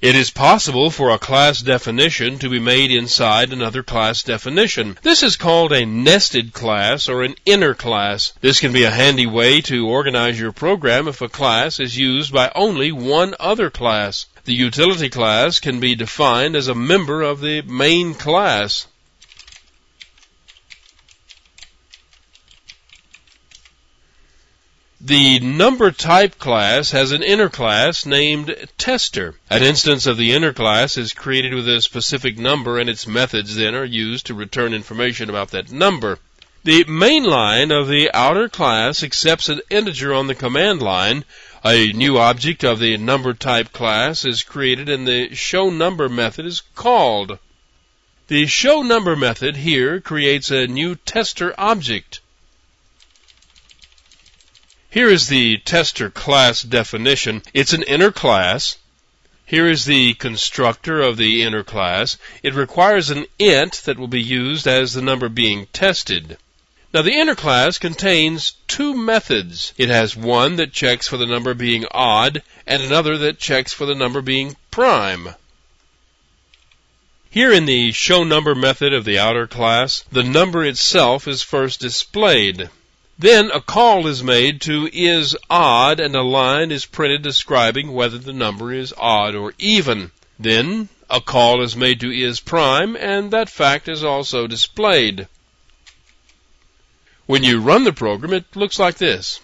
It is possible for a class definition to be made inside another class definition. This is called a nested class or an inner class. This can be a handy way to organize your program if a class is used by only one other class. The utility class can be defined as a member of the main class. The number type class has an inner class named tester. An instance of the inner class is created with a specific number, and its methods then are used to return information about that number. The main line of the outer class accepts an integer on the command line. A new object of the number type class is created, and the showNumber method is called. The showNumber method here creates a new tester object. Here is the tester class definition. It's an inner class. Here is the constructor of the inner class. It requires an int that will be used as the number being tested. Now, the inner class contains two methods. It has one that checks for the number being odd and another that checks for the number being prime. Here in the showNumber method of the outer class, the number itself is first displayed. Then a call is made to isOdd, and a line is printed describing whether the number is odd or even. Then a call is made to isPrime, and that fact is also displayed. When you run the program, it looks like this.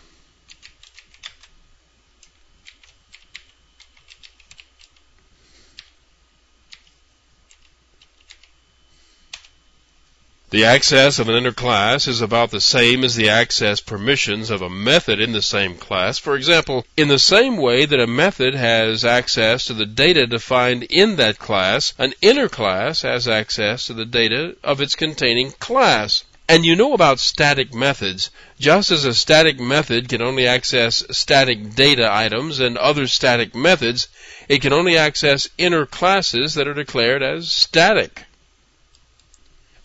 The access of an inner class is about the same as the access permissions of a method in the same class. For example, in the same way that a method has access to the data defined in that class, an inner class has access to the data of its containing class. And you know about static methods. Just as a static method can only access static data items and other static methods, it can only access inner classes that are declared as static.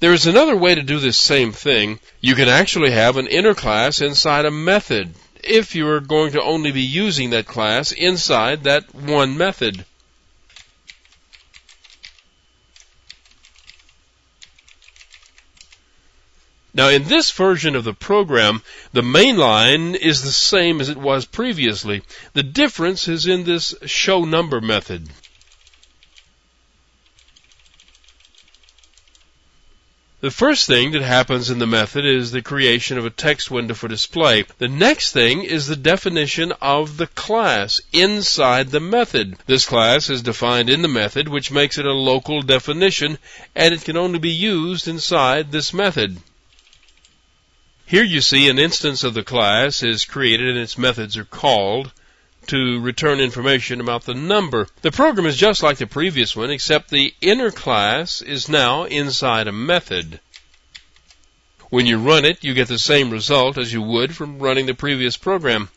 There is another way to do this same thing. You can actually have an inner class inside a method if you are going to only be using that class inside that one method. Now, in this version of the program, the main line is the same as it was previously. The difference is in this showNumber method. The first thing that happens in the method is the creation of a text window for display. The next thing is the definition of the class inside the method. This class is defined in the method, which makes it a local definition, and it can only be used inside this method. Here you see an instance of the class is created and its methods are called to return information about the number. The program is just like the previous one, except the inner class is now inside a method. When you run it, you get the same result as you would from running the previous program.